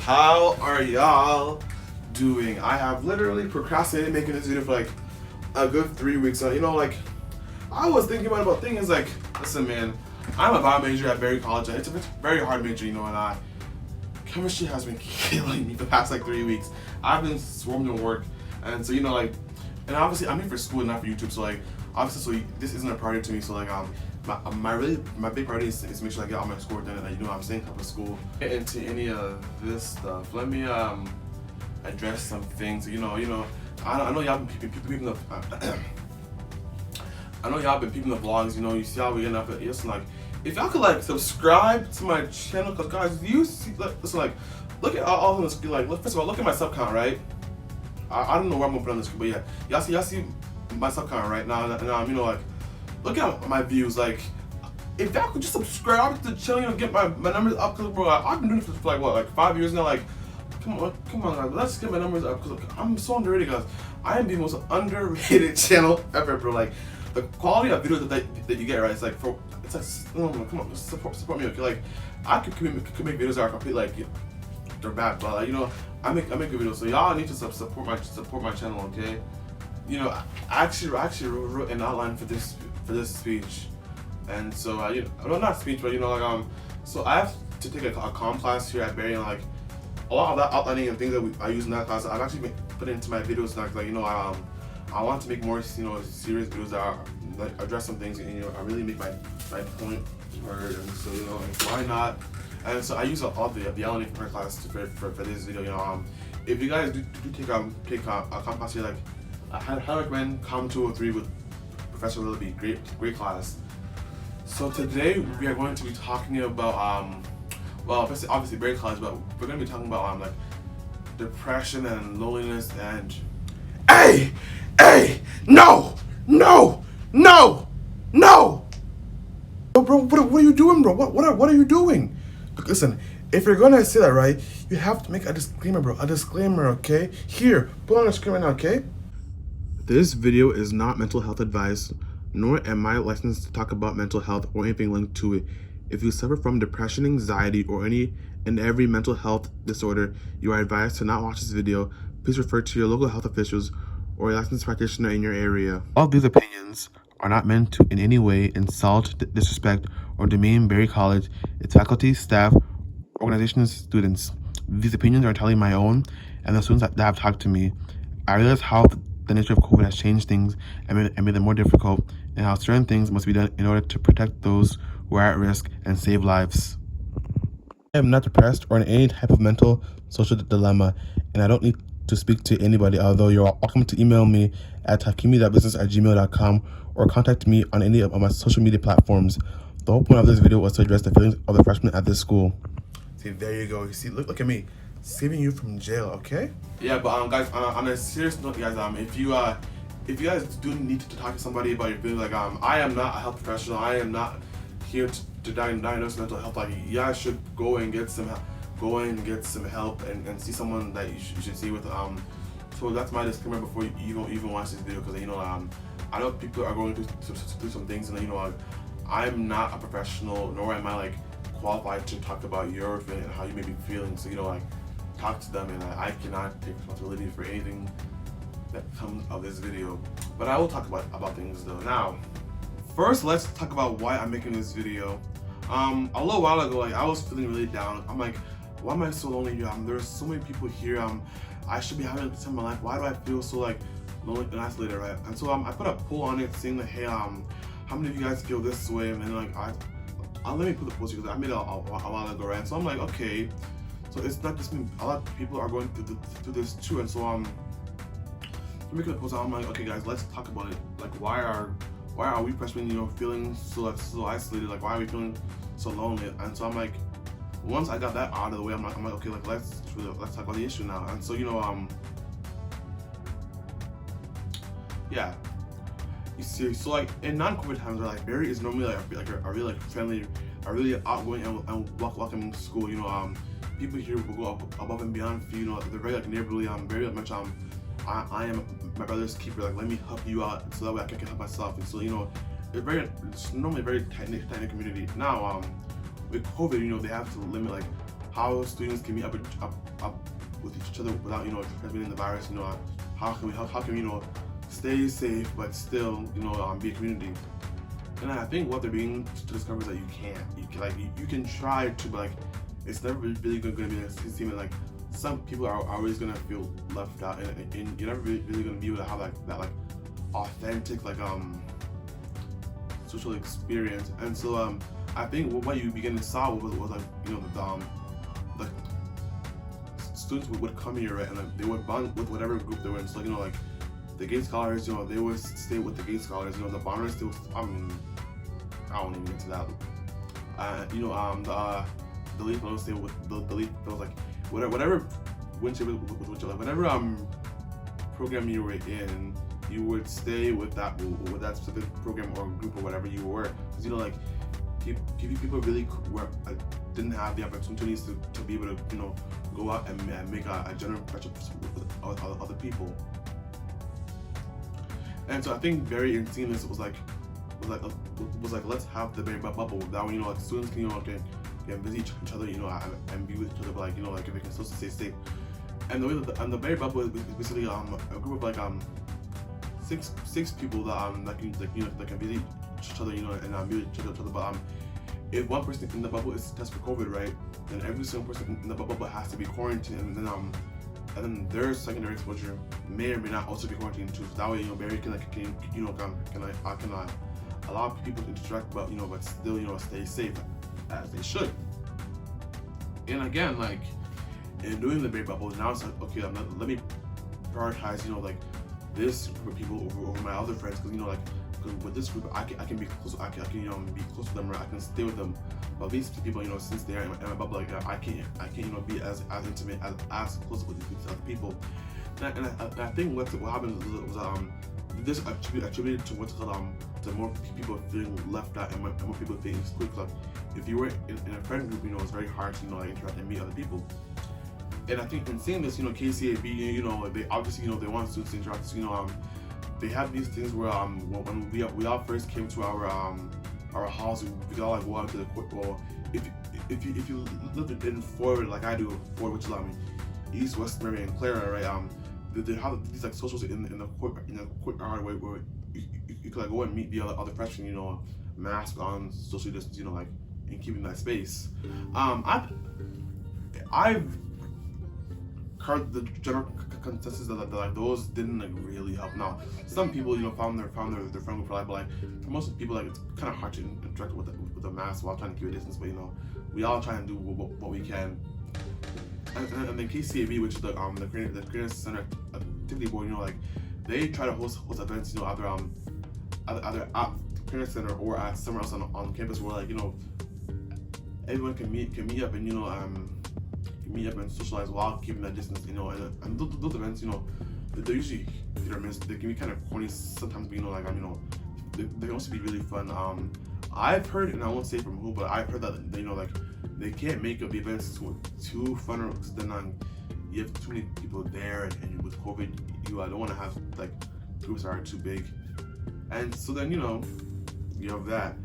How are y'all doing? I have literally procrastinated making this video for like a good 3 weeks now. You know, like, I was thinking about things like, listen man, I'm a bio major at Berry College. It's a very hard major, you know, and chemistry has been killing me the past like 3 weeks. I've been swarmed in work, and so, you know, like, and obviously I'm here for school and not for YouTube, so like, obviously, so this isn't a priority to me, so like, my big priority is to make sure I get all my schoolwork done, and you know I'm staying top of school. Get into any of this stuff. Let me address some things. You know, I know y'all been peeping the I know y'all been peeping the vlogs. You know, you see how we getting up at listen, like, if y'all could like subscribe to my channel, cause guys, you see, like, listen, like, look at all on the screen. Like, first of all, look at my sub count, right? I don't know where I'm gonna put on the screen, but yeah, y'all see my sub count right now, and you know, like, look at my views. Like, if y'all could just subscribe to the channel, you know, get my numbers up, cause bro, I've been doing this for like what, like 5 years now. Like, come on guys, let's get my numbers up, cause I'm so underrated, guys. I am the most underrated channel ever, bro. Like, the quality of videos that you get, right? It's like, come on, support me, okay? Like, I could make videos that are complete, like, they're bad, but like, you know, I make good videos, so y'all need to support my channel, okay? You know, I actually wrote an outline for this speech, and so you know, well, not speech, but you know, like, so I have to take a comm class here at Berry, and like, a lot of that outlining and things that I use in that class, I've actually put into my videos. Like, you know, I want to make more, you know, serious videos that are, like, address some things, and you know, I really make my point heard, and so, you know, like, why not? And so I use all the outlining from her class for this video. You know, if you guys do take a comm class here, like, I highly recommend Comm 203 with Professor Willoughby. Great class. So today we are going to be talking about well, obviously Berry College, but we're going to be talking about like depression and loneliness and hey, no, bro, what are you doing, bro? What are you doing? Listen, if you're gonna say that, right, you have to make a disclaimer, bro. A disclaimer, okay? Here, put on the screen right now, okay? This video is not mental health advice, nor am I licensed to talk about mental health or anything linked to it. If you suffer from depression, anxiety, or any and every mental health disorder, you are advised to not watch this video. Please refer to your local health officials or a licensed practitioner in your area. All these opinions are not meant to in any way insult, disrespect, or demean Berry College, its faculty, staff, organizations, students. These opinions are entirely my own and the students that have talked to me. I realize how the nature of COVID has changed things and made them more difficult, and how certain things must be done in order to protect those who are at risk and save lives. I am not depressed or in any type of mental social dilemma, and I don't need to speak to anybody, although you're welcome to email me at takimi.business@gmail.com or contact me on any of my social media platforms. The whole point of this video was to address the feelings of the freshmen at this school. See, there you go. You see, look at me, saving you from jail, okay? Yeah, but guys, on a serious note, guys, if you guys do need to talk to somebody about your feelings, like, I am not a health professional. I am not here to diagnose mental health. Like, you guys should go and get some help and see someone that you should see with. So that's my disclaimer before you don't even watch this video, because you know, I know people are going through some things, and you know, I'm not a professional, nor am I like qualified to talk about your feeling and how you may be feeling. So, you know, like, talk to them, and I cannot take responsibility for anything that comes of this video. But I will talk about things though. Now, first, let's talk about why I'm making this video. A little while ago, like, I was feeling really down. I'm like, why am I so lonely here? There's so many people here. I should be having a good time in my life. Why do I feel so like lonely and isolated, right? And so I put a poll on it saying that, hey, how many of you guys feel this way? And then like let me put the post here because I made it a while ago, right? And so I'm like, okay, so it's not just me. A lot of people are going through this too. And so I'm making a post. I'm like, okay, guys, let's talk about it. Like, why are we freshmen, you know, feeling so isolated? Like, why are we feeling so lonely? And so I'm like, once I got that out of the way, I'm like, okay, like, let's talk about the issue now. And so, you know, yeah. You see, so like in non-COVID times, like, Berry is normally like a really like friendly, a really outgoing and welcoming school. You know, people here will go above and beyond for you. You know, they're very like neighborly. Very much I am my brother's keeper. Like, let me help you out so that way I can help myself. And so, you know, it's normally a very tight-knit community. Now, with COVID, you know, they have to limit like how students can meet up with each other without transmitting the virus. How can we stay safe but still be a community. And I think what they're beginning to discover is that you can try to, but like it's never really going to be seeming like some people are always going to feel left out, and you're never really going to be able to have that authentic social experience. And so I think what you begin to saw was the students would come here, right, and they would bond with whatever group they were in. So the gay scholars, they would stay with the gay scholars. The bonders, they would, I don't even get to that. The lead fellows stay with the lead fellows, whatever program you were in, you would stay with that specific program or group or whatever you were, because people really didn't have the opportunities to be able to go out and make a general impression with other people. And so I think very in seeing this was like let's have the very bubble that way students can visit each other and be with each other, but if they can still stay safe. And the very bubble is basically a group of six people that can visit each other and be with each other. But if one person in the bubble is tested for COVID, right, then every single person in the bubble has to be quarantined, and then their secondary exposure may or may not also be quarantined too. So that way, Barry can allow people to interact, but but still stay safe as they should. And again, in doing the Barry bubble, now it's like, okay, let me prioritize this group of people over my other friends, because because with this group I can be close. I can be close to them, or I can stay with them. But these people, since they're in my bubble, I can't be as intimate, as close with these other people. And I think what happened was this attributed to what's called to more people feeling left out and more people feeling excluded. Like if you were in a friend group, it's very hard to interact and meet other people. And I think in seeing this, KCAB, they obviously they want students to interact. They have these things where when we all first came to our house, we could all go out to the court. Well, if you lived in Ford like I do, Ford, which is East, West Mary, and Clara, right? They have these socials in the courtyard where you could go and meet the other freshmen, mask on, socially distance, and keeping that space. I've heard the general consensus that those didn't really help. Now, some people found their friend group for life, but for most people it's kind of hard to interact with the mask while trying to keep a distance. But we all try and do what we can. And then KCAB, which is the Creative Center Activity Board, they try to host events, either at Creative Center or at somewhere else on campus where everyone can meet up and meet up and socialize while keeping that distance, and those events, they're usually hit or miss. They can be kind of corny sometimes, but they can also be really fun. I've heard, and I won't say from who, but I've heard that they can't make up the events too fun, because then you have too many people there, and with COVID, you don't want to have groups that are too big, and so then you have that,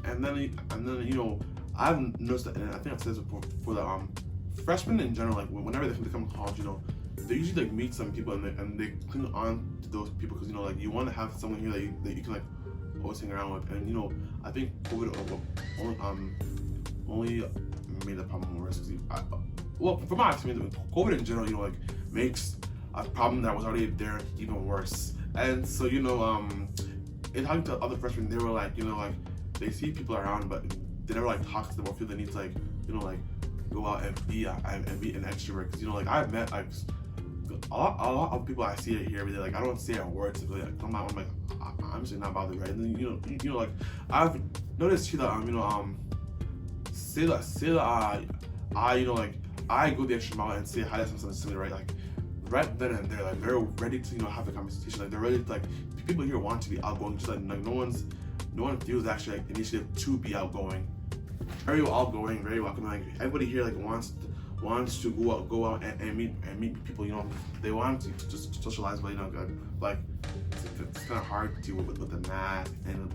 and then I've noticed that, and I think I've said this before that freshmen in general, whenever they come to college, they usually meet some people and they cling on to those people, because you want to have someone here that you can always hang around with. And I think COVID only made the problem worse. From my experience, COVID in general, makes a problem that was already there even worse. And so in talking to other freshmen, they were they see people around, but they never talk to them or feel the need to go out and be an extrovert. Because I've met a lot of people I see it here every day. I don't say a word to I'm just not bothered, right? And then I've noticed too that say that I go the extra mile and say hi to something similar, right? Right then and there, they're ready to have a conversation. They're ready to people here want to be outgoing. Just no one feels actually initiative to be outgoing. Very outgoing, very welcoming. Everybody here wants to go out and meet people. They want to just socialize, but it's kind of hard to deal with the mask, and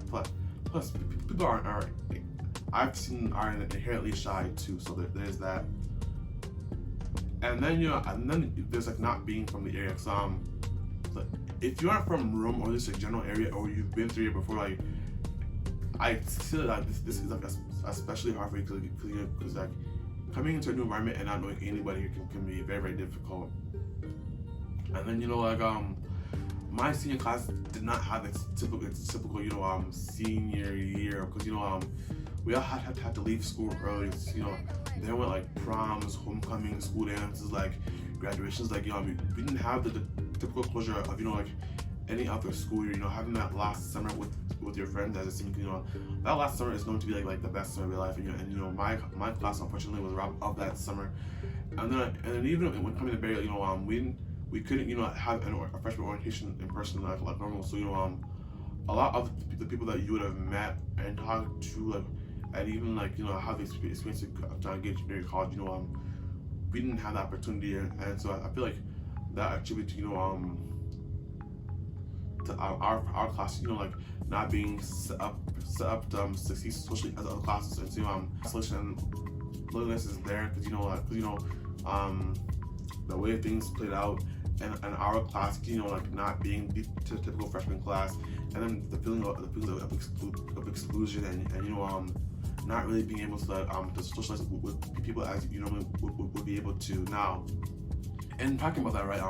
plus people are I've seen are inherently shy too. So there's that. And then and then there's like not being from the area. So like, if you aren't from Rome or this like general area, or you've been through it before, like I feel like this is like especially hard for you because like coming into a new environment and not knowing anybody can be very, very difficult. And then like my senior class did not have its typical senior year, because we all had to leave school early. There were like proms, homecoming, school dances, like graduations. Like we didn't have the typical closure of like any other school year. Having that last summer with your friends as a senior. That last summer is going to be like the best summer of your life. And my class unfortunately was wrapped up that summer. And then even when coming to Barry, we couldn't have a freshman orientation in person like normal. So a lot of the people that you would have met and talked to, like, and even have the experience to engage in college, we didn't have that opportunity. And so I feel like that attributes to our class, like not being set up to succeed socially as other classes. And so isolation and loneliness is there because the way things played out, and our class, like not being the typical freshman class, and then the feeling of exclusion, and not really being able to socialize with people as you normally would be able to now. And talking about that, right?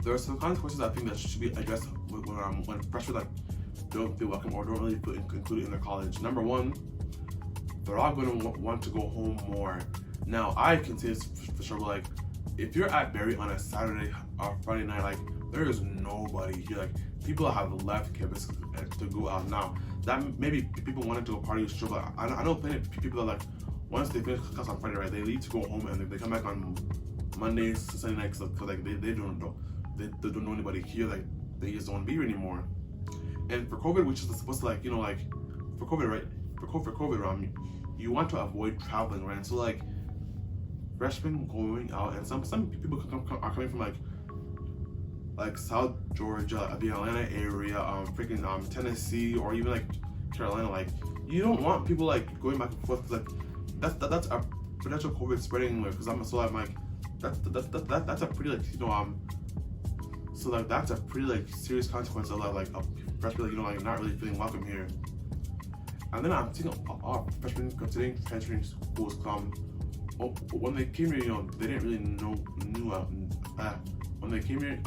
There are some consequences I think that should be addressed when freshmen don't feel welcome or don't really feel included in their college. Number one, they're all going to want to go home more. Now, I can say this for sure, but like, if you're at Barry on a Saturday or Friday night, like, there is nobody here. Like, people have left campus to go out now. That maybe people wanted to go party, sure, but I know plenty of people that, like, once they finish class on Friday, right, they leave to go home and they come back on Mondays to Sunday nights, because like they don't know anybody here. Like, they just don't want to be here anymore. And for COVID, which is supposed to for COVID, right? For COVID, you want to avoid traveling, right? And so like freshmen going out, and some people are coming from like South Georgia, the Atlanta area, freaking Tennessee, or even like Carolina. Like, you don't want people like going back and forth, because like that's a potential COVID spreading. Because that's a pretty so like that's a pretty like serious consequence of like a freshman not really feeling welcome here. And then I'm seeing our freshmen considering transferring schools when they came here, they didn't really knew when they came here.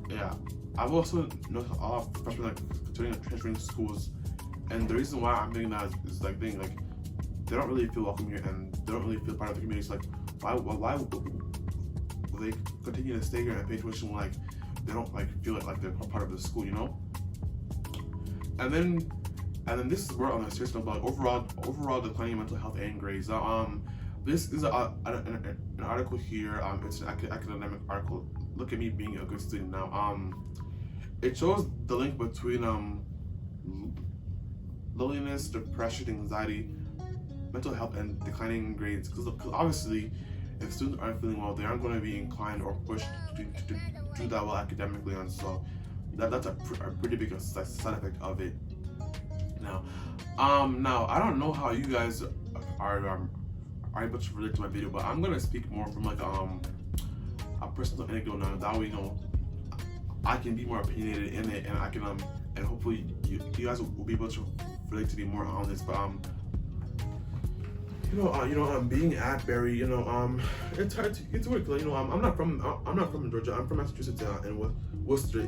Yeah, I've also noticed a lot of freshmen considering transferring schools, and the reason why I'm thinking that is like they don't really feel welcome here, and they don't really feel part of the community. So like, why will they continue to stay here and pay tuition when they don't feel like they're part of the school, And then this is where on a serious note, about overall declining mental health and grades. This is an article here. It's an academic article. Look at me being a good student now. It shows the link between loneliness, depression, anxiety, mental health, and declining grades. Because obviously, if students aren't feeling well, they aren't going to be inclined or pushed to do that well academically, and so that's a pretty big side effect of it. Now I don't know how you guys are able to relate to my video, but I'm gonna speak more from a personal anecdote now. That way, I can be more opinionated in it, and I can and hopefully you guys will be able to relate to me more on this. But being at Barry, it's hard to get to work. I'm not from Georgia. I'm from Massachusetts, and Worcester,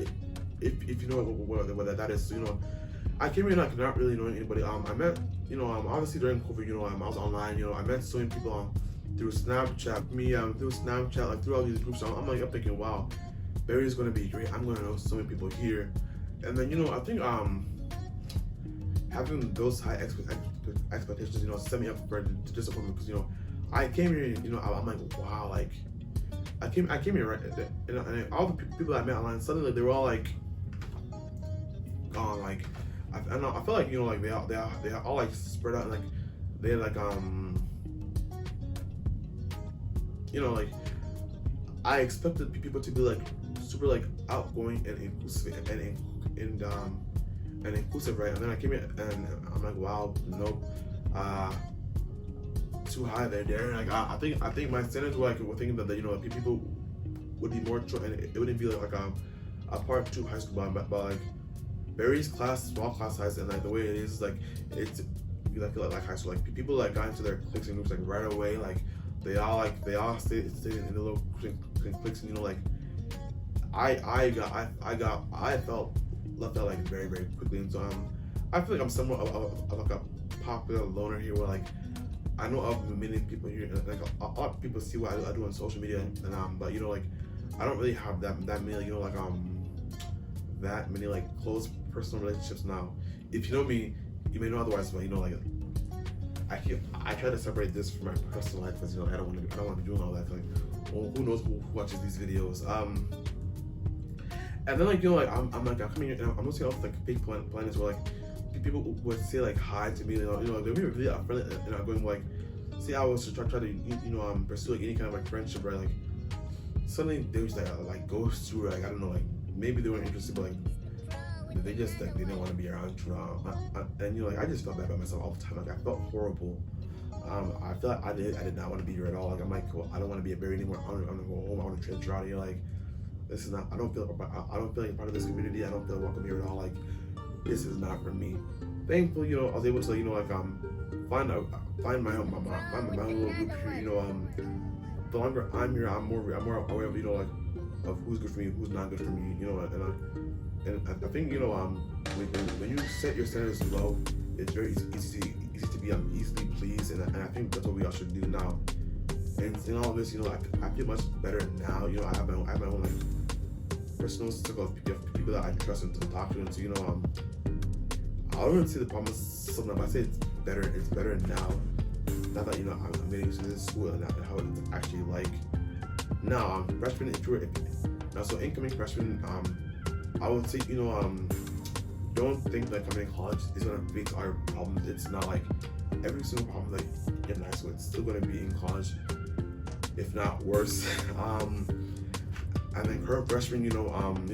if you know what that is. So, I came here not really knowing anybody. I met, obviously during COVID, I was online. I met so many people through Snapchat. Through Snapchat, through all these groups. I'm thinking, wow, Barry's gonna be great. I'm gonna know so many people here. And then I think having those high expectations, set me up for disappointment, because I came here, I'm like, wow, like I came here, right, and all the people I met online, suddenly they were all gone. I feel like they are all spread out, and they're I expected people to be super outgoing and inclusive and inclusive, right? And then I came here and I'm like, wow, nope. too high there. Like I think my standards were thinking that you know people would be more and it wouldn't be like a part two high school, but like Barry's class, small class size, and like the way it is like it's like high school. Like people like got into their cliques and groups like right away. Like they all stayed in the little cliques, and you know like I felt left out like very quickly, and so I feel like I'm somewhat of like a popular loner here, where like I know of many people here, and like a lot of people see what I do on social media, and but you know like I don't really have that many you know like that many like close personal relationships now. If you know me, you may know otherwise, but you know like I try to separate this from my personal life, because you know I don't want to be doing all that. Like, well, who knows who watches these videos? And then like you know like I'm coming here, and I'm looking off like fake planets where like people would say like hi to me, you know they were really friendly, and I'm going like, see, I was try to you know pursue like any kind of like friendship, right? Like suddenly they was like ghost through, like I don't know, like maybe they weren't interested, but like they just like they didn't want to be around you, and you know like I just felt bad about myself all the time. Like I felt horrible. I feel like I did not want to be here at all. Like I'm like, well, I don't want to be a Barry anymore. I'm gonna go home. I want to transfer out of here. Like this is not. I don't feel like part of this community. I don't feel welcome here at all. Like this is not for me. Thankfully, you know, I was able to, you know, like find my own little group here. You know, the longer I'm here, I'm more aware of, you know, like of who's good for me, who's not good for me. You know, and I think, you know, when you set your standards low, it's very easy to be easily pleased, and I think that's what we all should do now. And in all of this, you know, I feel much better now. You know, I have my own like personal circle of people that I can trust and to talk to, and so you know, I wouldn't say the problem is something. I say it's better now. Now that you know I'm getting into this school and how it's actually like. Now I'm freshman introvert. Now so incoming freshman, I would say, you know, don't think that coming to college is gonna fix our problems. It's not like every single problem that you get in high school, it's still gonna be in college, if not worse. And then current freshman, you know,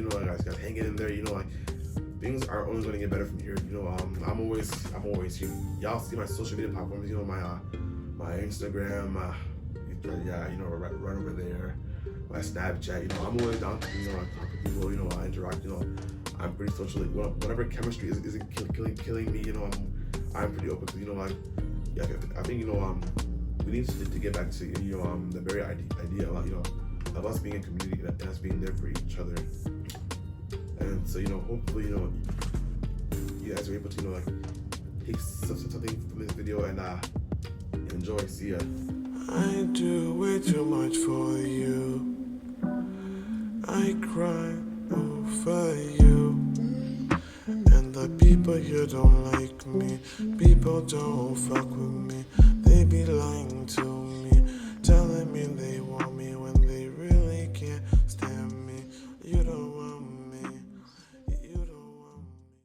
guys, hanging in there, you know, like things are only gonna get better from here. You know, I'm always here. Y'all see my social media platforms, you know, my Instagram, yeah, you know, right over there. My Snapchat, you know, I'm always down to, you know, talk to people, you know, I interact, you know, I'm pretty socially, whatever chemistry isn't killing me, you know, I'm pretty open to, you know, like, yeah, I think, you know, we need to get back to, you know, the very idea of, you know, of us being a community and us being there for each other. And so, you know, hopefully, you know, you guys are able to, you know, like, take something from this video and enjoy. See ya. I do way too much for you. I cry over you. And the people here don't like me. People don't fuck with me. They be